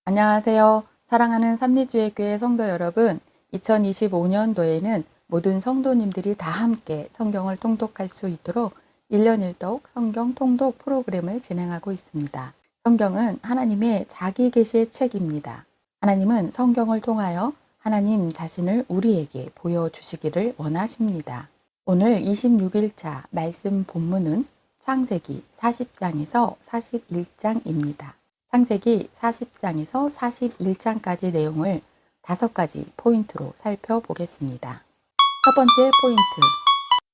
안녕하세요. 사랑하는 삼리주의교회 성도 여러분, 2025년도에는 모든 성도님들이 다 함께 성경을 통독할 수 있도록 1년 1독 성경 통독 프로그램을 진행하고 있습니다. 성경은 하나님의 자기 계시의 책입니다. 하나님은 성경을 통하여 하나님 자신을 우리에게 보여주시기를 원하십니다. 오늘 26일차 말씀 본문은 창세기 40장에서 41장입니다. 창세기 40장에서 41장까지 내용을 5가지 포인트로 살펴보겠습니다. 첫 번째 포인트,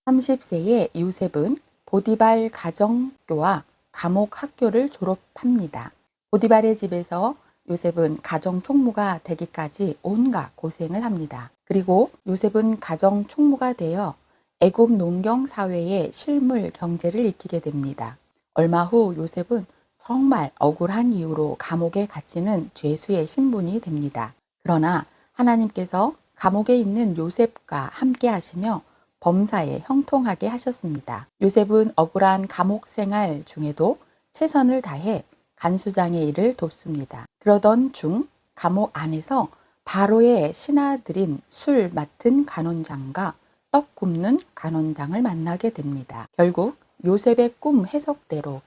30세의 요셉은 보디발 가정교와 감옥 학교를 졸업합니다. 보디발의 집에서 요셉은 가정 총무가 되기까지 온갖 고생을 합니다. 그리고 요셉은 가정 총무가 되어 애굽 농경 사회의 실물 경제를 익히게 됩니다. 얼마 후 요셉은 정말 억울한 이유로 감옥에 갇히는 죄수의 신분이 됩니다. 그러나 하나님께서 감옥에 있는 요셉과 함께 하시며 범사에 형통하게 하셨습니다. 요셉은 억울한 감옥 생활 중에도 최선을 다해 간수장의 일을 돕습니다. 그러던 중 감옥 안에서 바로의 신하들인 술 맡은 간원장과 떡 굽는 간원장을 만나게 됩니다. 결국 요셉의 꿈 해석대로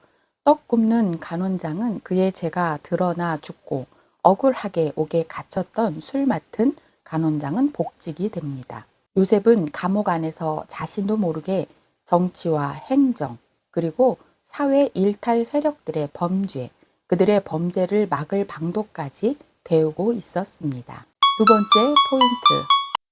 떡 굽는 간원장은 그의 죄가 드러나 죽고 억울하게 옥에 갇혔던 술 맡은 간원장은 복직이 됩니다. 요셉은 감옥 안에서 자신도 모르게 정치와 행정 그리고 사회 일탈 세력들의 범죄, 그들의 범죄를 막을 방도까지 배우고 있었습니다. 두 번째 포인트,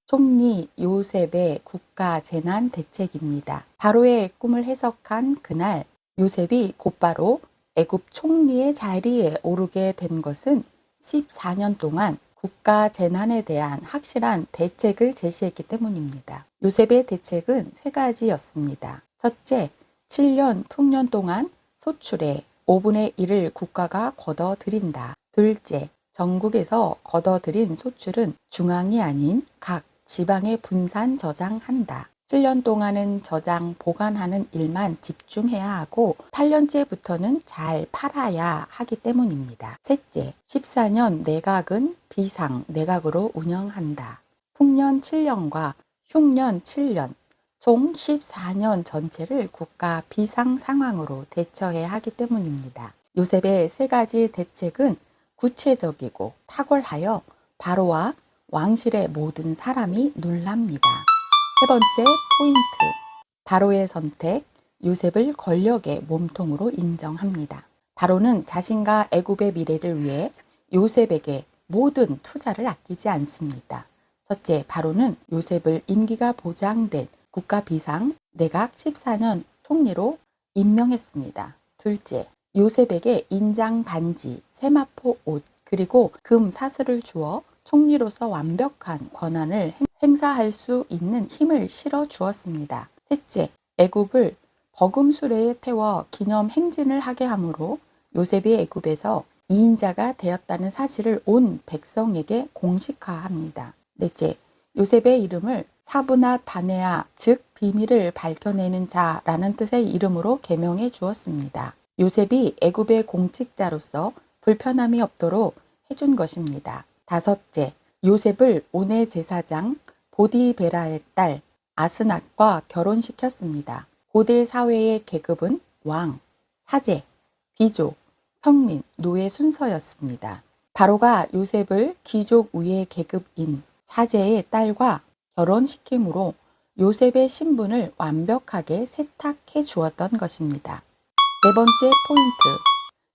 총리 요셉의 국가 재난 대책입니다. 바로의 꿈을 해석한 그날 요셉이 곧바로 애굽 총리의 자리에 오르게 된 것은 14년 동안 국가 재난에 대한 확실한 대책을 제시했기 때문입니다. 요셉의 대책은 3가지였습니다. 첫째, 7년 풍년 동안 소출의 5분의 1을 국가가 걷어들인다. 둘째, 전국에서 걷어들인 소출은 중앙이 아닌 각 지방에 분산 저장한다. 7년 동안은 저장, 보관하는 일만 집중해야 하고 8년째부터는 잘 팔아야 하기 때문입니다. 셋째, 14년 내각은 비상 내각으로 운영한다. 풍년 7년과 흉년 7년, 총 14년 전체를 국가 비상 상황으로 대처해야 하기 때문입니다. 요셉의 3가지 대책은 구체적이고 탁월하여 바로와 왕실의 모든 사람이 놀랍니다. 세 번째 포인트, 바로의 선택, 요셉을 권력의 몸통으로 인정합니다. 바로는 자신과 애굽의 미래를 위해 요셉에게 모든 투자를 아끼지 않습니다. 첫째, 바로는 요셉을 임기가 보장된 국가 비상 내각 14년 총리로 임명했습니다. 둘째, 요셉에게 인장 반지, 세마포 옷, 그리고 금 사슬을 주어 총리로서 완벽한 권한을 행사할 수 있는 힘을 실어 주었습니다. 셋째, 애굽을 버금수레에 태워 기념 행진을 하게 하므로 요셉이 애굽에서 2인자가 되었다는 사실을 온 백성에게 공식화합니다. 넷째, 요셉의 이름을 사브낫 바네아, 즉 비밀을 밝혀내는 자라는 뜻의 이름으로 개명해 주었습니다. 요셉이 애굽의 공직자로서 불편함이 없도록 해준 것입니다. 다섯째, 요셉을 온의 제사장 보디베라의 딸 아스낫과 결혼시켰습니다. 고대 사회의 계급은 왕, 사제, 귀족, 평민, 노예 순서였습니다. 바로가 요셉을 귀족 위의 계급인 사제의 딸과 결혼시킴으로 요셉의 신분을 완벽하게 세탁해 주었던 것입니다. 네 번째 포인트,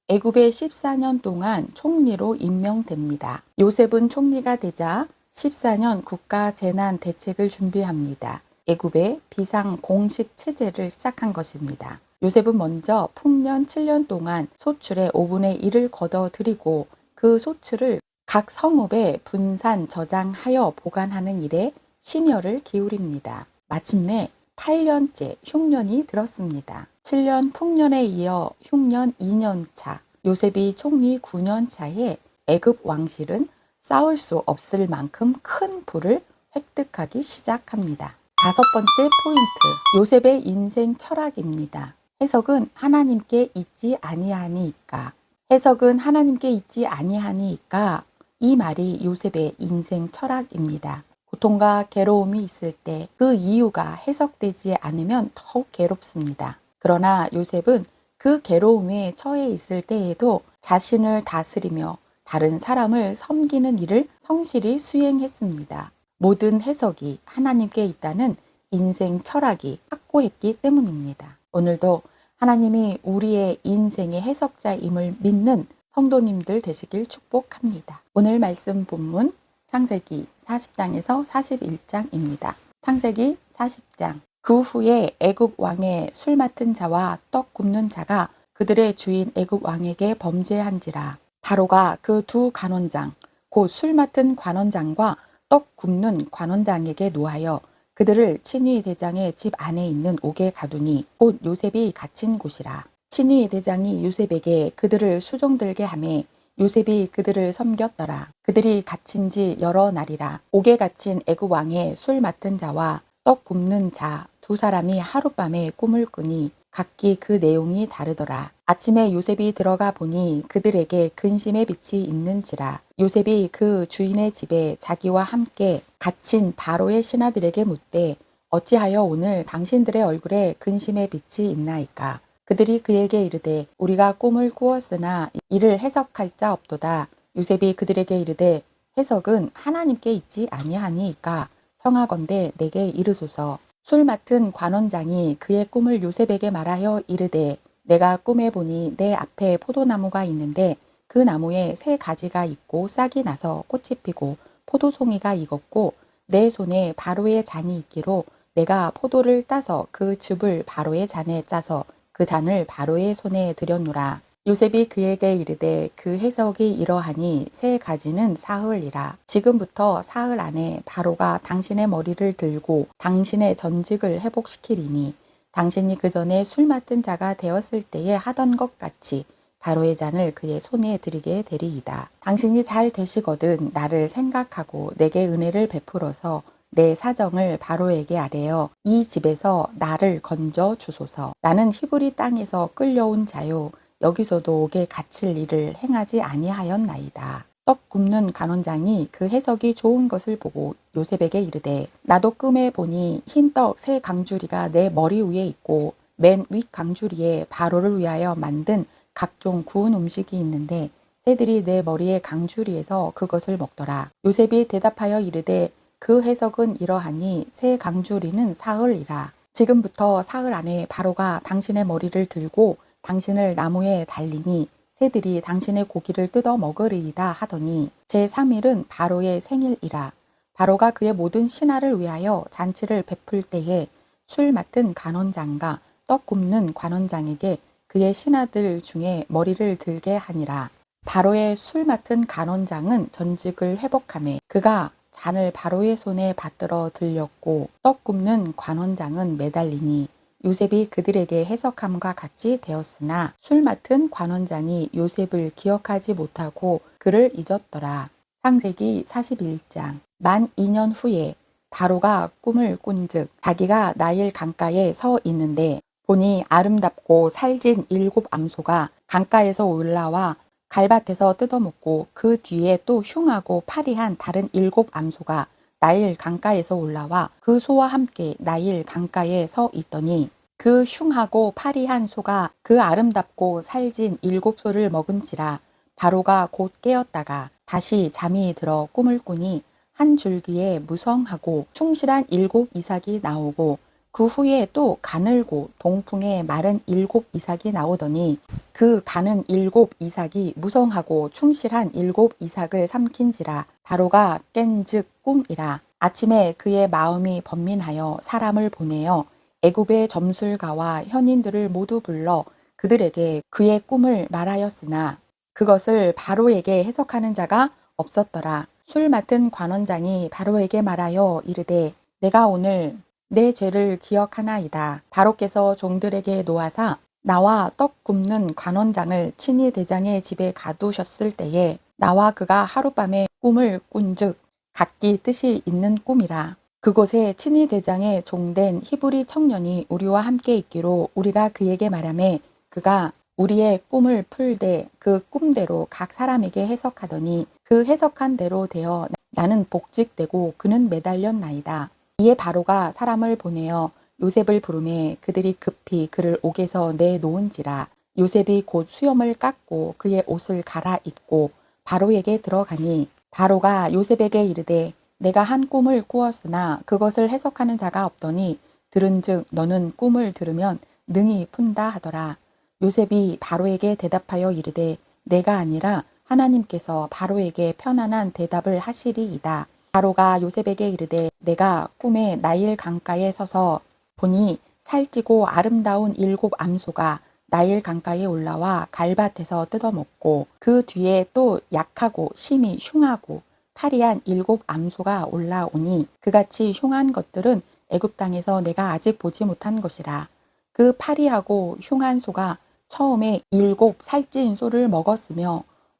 애굽의 14년 동안 총리로 임명됩니다. 요셉은 총리가 되자 14년 국가 재난 대책을 준비합니다. 애굽의 비상 공식 체제를 시작한 것입니다. 요셉은 먼저 풍년 7년 동안 소출의 5분의 1을 걷어들이고 그 소출을 각 성읍에 분산 저장하여 보관하는 일에 심혈을 기울입니다. 마침내 8년째 흉년이 들었습니다. 7년 풍년에 이어 흉년 2년 차, 요셉이 총리 9년 차에 애굽 왕실은 싸울 수 없을 만큼 큰 부를 획득하기 시작합니다. 5번째 포인트, 요셉의 인생 철학입니다. 해석은 하나님께 잊지 아니하니까. 해석은 하나님께 있지 아니하니까 이 말이 요셉의 인생 철학입니다. 고통과 괴로움이 있을 때 그 이유가 해석되지 않으면 더욱 괴롭습니다. 그러나 요셉은 그 괴로움에 처해 있을 때에도 자신을 다스리며 다른 사람을 섬기는 일을 성실히 수행했습니다. 모든 해석이 하나님께 있다는 인생 철학이 확고했기 때문입니다. 오늘도 하나님이 우리의 인생의 해석자임을 믿는 성도님들 되시길 축복합니다. 오늘 말씀 본문 창세기 40장에서 41장입니다. 창세기 40장. 그 후에 애굽 왕의 술 맡은 자와 떡 굽는 자가 그들의 주인 애굽 왕에게 범죄한지라. 바로가 그 두 관원장 곧 술 맡은 관원장과 떡 굽는 관원장에게 노하여 그들을 친위 대장의 집 안에 있는 옥에 가두니 곧 요셉이 갇힌 곳이라. 친위 대장이 요셉에게 그들을 수종들게 하매 요셉이 그들을 섬겼더라. 그들이 갇힌 지 여러 날이라. 옥에 갇힌 애굽 왕의 술 맡은 자와 떡 굽는 자 두 사람이 하룻밤에 꿈을 꾸니 각기 그 내용이 다르더라. 아침에 요셉이 들어가 보니 그들에게 근심의 빛이 있는지라. 요셉이 그 주인의 집에 자기와 함께 갇힌 바로의 신하들에게 묻되 어찌하여 오늘 당신들의 얼굴에 근심의 빛이 있나이까. 그들이 그에게 이르되 우리가 꿈을 꾸었으나 이를 해석할 자 없도다. 요셉이 그들에게 이르되 해석은 하나님께 있지 아니하니이까 청하건대 내게 이르소서. 술 맡은 관원장이 그의 꿈을 요셉에게 말하여 이르되 내가 꿈에 보니 내 앞에 포도나무가 있는데 그 나무에 새 가지가 있고 싹이 나서 꽃이 피고 포도송이가 익었고 내 손에 바로의 잔이 있기로 내가 포도를 따서 그 즙을 바로의 잔에 짜서 그 잔을 바로의 손에 들였노라. 요셉이 그에게 이르되 그 해석이 이러하니 새 가지는 사흘이라. 지금부터 사흘 안에 바로가 당신의 머리를 들고 당신의 전직을 회복시키리니 당신이 그 전에 술 맡은 자가 되었을 때에 하던 것 같이 바로의 잔을 그의 손에 드리게 되리이다. 당신이 잘 되시거든 나를 생각하고 내게 은혜를 베풀어서 내 사정을 바로에게 아뢰어 이 집에서 나를 건져 주소서. 나는 히브리 땅에서 끌려온 자요 여기서도 옥에 갇힐 일을 행하지 아니하였나이다. 떡 굽는 간원장이 그 해석이 좋은 것을 보고 요셉에게 이르되 나도 꿈에 보니 흰떡 세 강주리가 내 머리 위에 있고 맨 윗 강주리에 바로를 위하여 만든 각종 구운 음식이 있는데 새들이 내 머리의 강주리에서 그것을 먹더라. 요셉이 대답하여 이르되 그 해석은 이러하니 새 강주리는 사흘이라. 지금부터 사흘 안에 바로가 당신의 머리를 들고 당신을 나무에 달리니 새들이 당신의 고기를 뜯어 먹으리이다 하더니 제3일은 바로의 생일이라. 바로가 그의 모든 신하를 위하여 잔치를 베풀 때에 술 맡은 간원장과 떡 굽는 관원장에게 그의 신하들 중에 머리를 들게 하니라. 바로의 술 맡은 간원장은 전직을 회복하매 그가 잔을 바로의 손에 받들어 들렸고 떡 굽는 관원장은 매달리니 요셉이 그들에게 해석함과 같이 되었으나 술 맡은 관원장이 요셉을 기억하지 못하고 그를 잊었더라. 창세기 41장. 만 2년 후에 바로가 꿈을 꾼즉 자기가 나일 강가에 서 있는데 보니 아름답고 살진 7 암소가 강가에서 올라와 갈밭에서 뜯어먹고 그 뒤에 또 흉하고 파리한 다른 7 암소가 나일 강가에서 올라와 그 소와 함께 나일 강가에 서 있더니 그 흉하고 파리한 소가 그 아름답고 살진 7 소를 먹은지라. 바로가 곧 깨었다가 다시 잠이 들어 꿈을 꾸니 한 줄기에 무성하고 충실한 7 이삭이 나오고 그 후에 또 가늘고 동풍에 마른 7 이삭이 나오더니 그 가는 7 이삭이 무성하고 충실한 7 이삭을 삼킨지라. 바로가 깬즉 꿈이라. 아침에 그의 마음이 번민하여 사람을 보내어 애굽의 점술가와 현인들을 모두 불러 그들에게 그의 꿈을 말하였으나 그것을 바로에게 해석하는 자가 없었더라. 술 맡은 관원장이 바로에게 말하여 이르되 내가 오늘 내 죄를 기억하나이다. 바로께서 종들에게 노하사 나와 떡 굽는 관원장을 친위 대장의 집에 가두셨을 때에 나와 그가 하룻밤에 꿈을 꾼즉 각기 뜻이 있는 꿈이라. 그곳에 친위 대장의 종된 히브리 청년이 우리와 함께 있기로 우리가 그에게 말하매 그가 우리의 꿈을 풀되 그 꿈대로 각 사람에게 해석하더니 그 해석한 대로 되어 나는 복직되고 그는 매달렸나이다. 이에 바로가 사람을 보내어 요셉을 부르매 그들이 급히 그를 옥에서 내놓은지라. 요셉이 곧 수염을 깎고 그의 옷을 갈아입고 바로에게 들어가니 바로가 요셉에게 이르되 내가 한 꿈을 꾸었으나 그것을 해석하는 자가 없더니 들은즉 너는 꿈을 들으면 능히 푼다 하더라. 요셉이 바로에게 대답하여 이르되 내가 아니라 하나님께서 바로에게 편안한 대답을 하시리이다. 바로가 요셉에게 이르되 내가 꿈에 나일 강가에 서서 보니 살찌고 아름다운 7 암소가 나일 강가에 올라와 갈밭에서 뜯어먹고 그 뒤에 또 약하고 심히 흉하고 파리한 7 암소가 올라오니 그같이 흉한 것들은 애굽 땅에서 내가 아직 보지 못한 것이라. 그 파리하고 흉한 소가 처음에 7 살찐 소를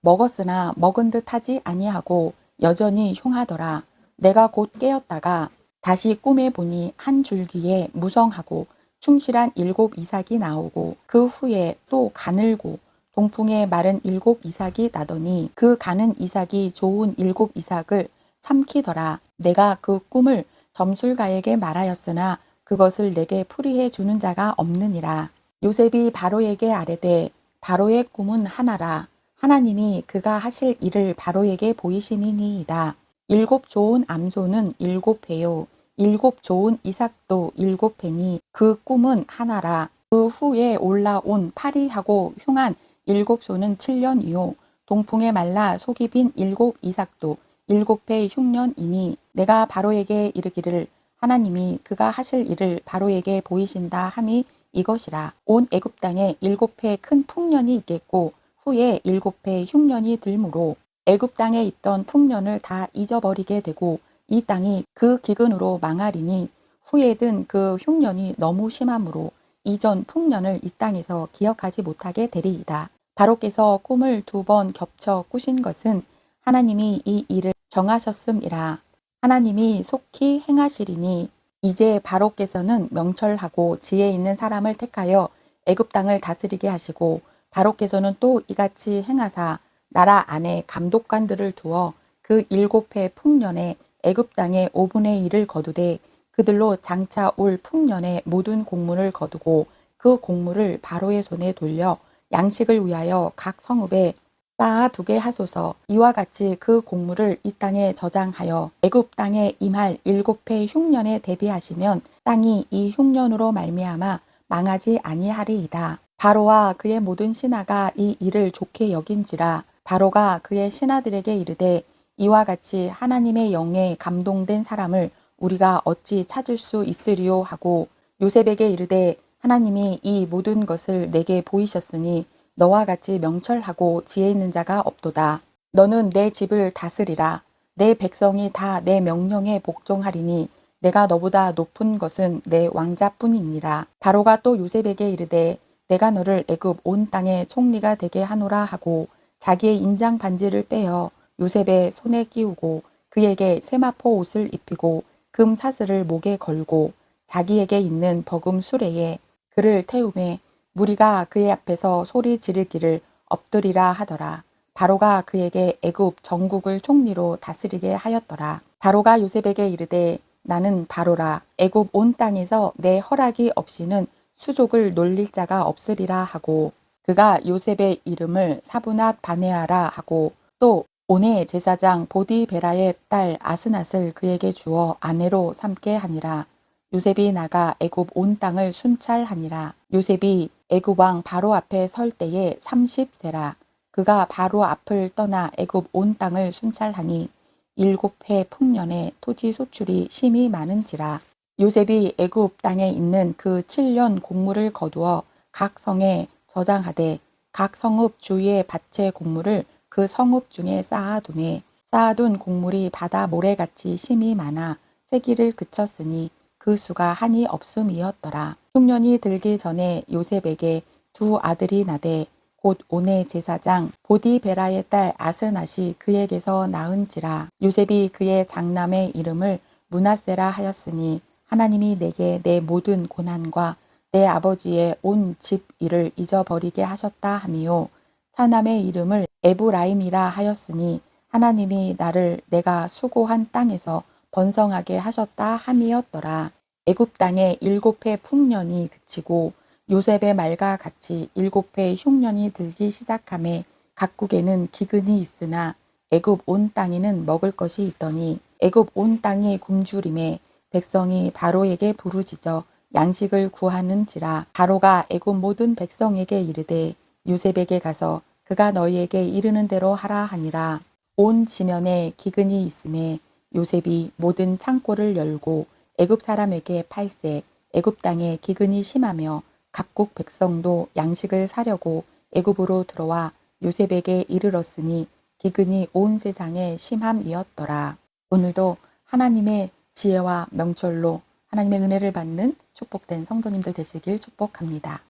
먹었으나 먹은 듯 하지 아니하고 여전히 흉하더라. 내가 곧 깨었다가 다시 꿈에 보니 한 줄기에 무성하고 충실한 7 이삭이 나오고 그 후에 또 가늘고 동풍에 마른 7 이삭이 나더니 그 가는 이삭이 좋은 7 이삭을 삼키더라. 내가 그 꿈을 점술가에게 말하였으나 그것을 내게 풀이해 주는 자가 없느니라. 요셉이 바로에게 아뢰되 바로의 꿈은 하나라. 하나님이 그가 하실 일을 바로에게 보이심이니이다. 7 좋은 암소는 7 배요. 7 좋은 이삭도 7 배니 그 꿈은 하나라. 그 후에 올라온 파리하고 흉한 7 소는 7년이요. 동풍에 말라 속이 빈 7 이삭도 7 배 흉년이니 내가 바로에게 이르기를 하나님이 그가 하실 일을 바로에게 보이신다 함이 이것이라. 온 애굽 땅에 7 배 큰 풍년이 있겠고 후에 7 배 흉년이 들므로 애굽 땅에 있던 풍년을 다 잊어버리게 되고 이 땅이 그 기근으로 망하리니 후에 든 그 흉년이 너무 심함으로 이전 풍년을 이 땅에서 기억하지 못하게 되리이다. 바로께서 꿈을 2번 겹쳐 꾸신 것은 하나님이 이 일을 정하셨음이라. 하나님이 속히 행하시리니 이제 바로께서는 명철하고 지혜 있는 사람을 택하여 애굽 땅을 다스리게 하시고 바로께서는 또 이같이 행하사 나라 안에 감독관들을 두어 그 7 해 풍년에 애굽 땅의 5분의 1을 거두되 그들로 장차 올 풍년의 모든 곡물을 거두고 그 곡물을 바로의 손에 돌려 양식을 위하여 각 성읍에 쌓아두게 하소서. 이와 같이 그 곡물을 이 땅에 저장하여 애굽 땅에 임할 7 해 흉년에 대비하시면 땅이 이 흉년으로 말미암아 망하지 아니하리이다. 바로와 그의 모든 신하가 이 일을 좋게 여긴지라. 바로가 그의 신하들에게 이르되 이와 같이 하나님의 영에 감동된 사람을 우리가 어찌 찾을 수 있으리요 하고 요셉에게 이르되 하나님이 이 모든 것을 내게 보이셨으니 너와 같이 명철하고 지혜 있는 자가 없도다. 너는 내 집을 다스리라. 내 백성이 다 내 명령에 복종하리니 내가 너보다 높은 것은 내 왕자뿐이니라. 바로가 또 요셉에게 이르되 내가 너를 애굽 온 땅의 총리가 되게 하노라 하고 자기의 인장 반지를 빼어 요셉의 손에 끼우고 그에게 세마포 옷을 입히고 금 사슬을 목에 걸고 자기에게 있는 버금 수레에 그를 태우매 무리가 그의 앞에서 소리 지르기를 엎드리라 하더라. 바로가 그에게 애굽 전국을 총리로 다스리게 하였더라. 바로가 요셉에게 이르되 나는 바로라. 애굽 온 땅에서 내 허락이 없이는 수족을 놀릴 자가 없으리라 하고 그가 요셉의 이름을 사브낫 바네아라 하고 또 온의 제사장 보디베라의 딸 아스낫을 그에게 주어 아내로 삼게 하니라. 요셉이 나가 애굽 온 땅을 순찰하니라. 요셉이 애굽 왕 바로 앞에 설 때에 30세라. 그가 바로 앞을 떠나 애굽 온 땅을 순찰하니 7 해 풍년에 토지 소출이 심히 많은지라. 요셉이 애굽 땅에 있는 그 7년 곡물을 거두어 각 성에 저장하되 각 성읍 주위의 밭의 곡물을 그 성읍 중에 쌓아두매 쌓아둔 곡물이 바다 모래같이 심히 많아 세기를 그쳤으니 그 수가 한이 없음이었더라. 흉년이 들기 전에 요셉에게 2 아들이 나되 곧 온의 제사장 보디베라의 딸 아스낫이 그에게서 낳은지라. 요셉이 그의 장남의 이름을 므낫세라 하였으니 하나님이 내게 내 모든 고난과 내 아버지의 온 집 일을 잊어버리게 하셨다 하미요. 사남의 이름을 에브라임이라 하였으니 하나님이 나를 내가 수고한 땅에서 번성하게 하셨다 함이었더라. 애굽 땅에 7해 풍년이 그치고 요셉의 말과 같이 7해 흉년이 들기 시작하매 각국에는 기근이 있으나 애굽 온 땅에는 먹을 것이 있더니 애굽 온 땅이 굶주림에 백성이 바로에게 부르짖어 양식을 구하는지라. 바로가 애굽 모든 백성에게 이르되 요셉에게 가서 그가 너희에게 이르는 대로 하라 하니라. 온 지면에 기근이 있음에 요셉이 모든 창고를 열고 애굽 사람에게 팔세. 애굽 땅에 기근이 심하며 각국 백성도 양식을 사려고 애굽으로 들어와 요셉에게 이르렀으니 기근이 온 세상에 심함이었더라. 오늘도 하나님의 지혜와 명철로 하나님의 은혜를 받는 축복된 성도님들 되시길 축복합니다.